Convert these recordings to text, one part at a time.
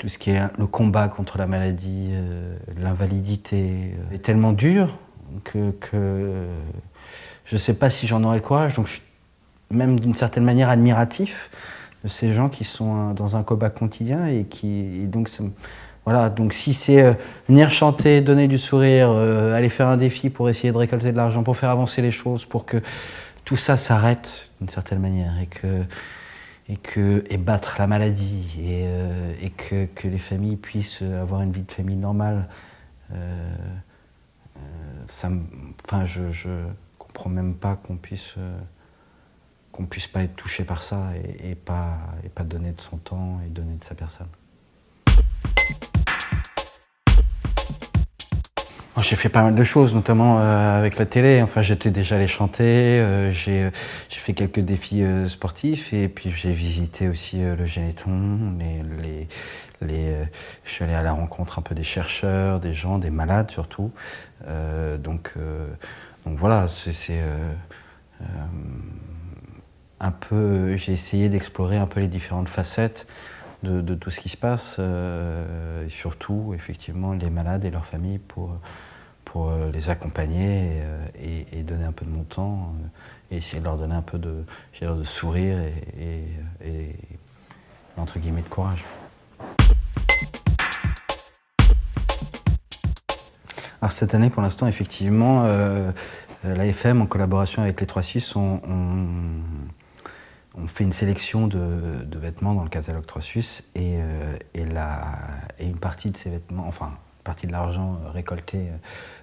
tout ce qui est le combat contre la maladie, l'invalidité, est tellement dur que je ne sais pas si j'en aurais le courage. Donc je suis même d'une certaine manière admiratif de ces gens qui sont dans un combat quotidien voilà, donc si c'est venir chanter, donner du sourire, aller faire un défi pour essayer de récolter de l'argent, pour faire avancer les choses, pour que tout ça s'arrête d'une certaine manière et battre la maladie et que les familles puissent avoir une vie de famille normale, je comprends même pas qu'on puisse pas être touché par ça et pas donner de son temps et donner de sa personne. J'ai fait pas mal de choses, notamment avec la télé. Enfin, j'étais déjà allé chanter, j'ai fait quelques défis sportifs et puis j'ai visité aussi le Généton. Je suis allé à la rencontre un peu des chercheurs, des gens, des malades surtout. Donc voilà, c'est un peu. J'ai essayé d'explorer un peu les différentes facettes de tout ce qui se passe, et surtout effectivement les malades et leurs familles pour les accompagner et donner un peu de mon temps et essayer de leur donner un peu de sourire et entre guillemets de courage. Alors cette année pour l'instant effectivement l'AFM en collaboration avec les 3-6 on fait une sélection de vêtements dans le catalogue 3-6 et une partie de ces vêtements, enfin une partie de l'argent récolté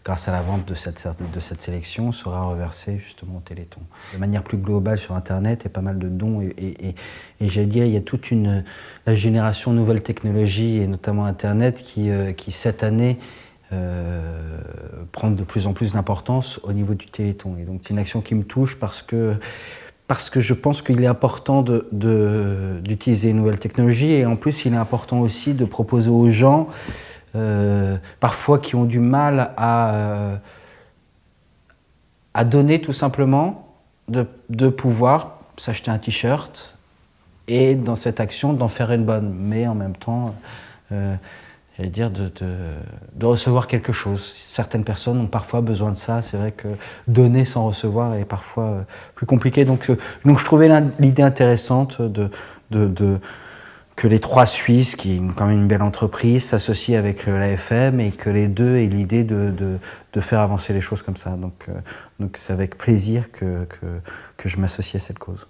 grâce à la vente de cette sélection sera reversée justement au Téléthon. De manière plus globale sur Internet, il y a pas mal de dons et j'allais dire, il y a toute la génération nouvelles technologies et notamment Internet qui cette année prend de plus en plus d'importance au niveau du Téléthon. Et donc c'est une action qui me touche parce que je pense qu'il est important d'utiliser les nouvelles technologies et en plus il est important aussi de proposer aux gens parfois qui ont du mal à donner tout simplement, de pouvoir s'acheter un t-shirt et dans cette action d'en faire une bonne, mais en même temps j'allais dire de recevoir quelque chose. Certaines personnes ont parfois besoin de ça. C'est vrai que donner sans recevoir est parfois plus compliqué. Donc je trouvais l'idée intéressante que les 3 Suisses, qui est quand même une belle entreprise, s'associent avec l'AFM et que les deux aient l'idée de faire avancer les choses comme ça. Donc c'est avec plaisir que je m'associe à cette cause.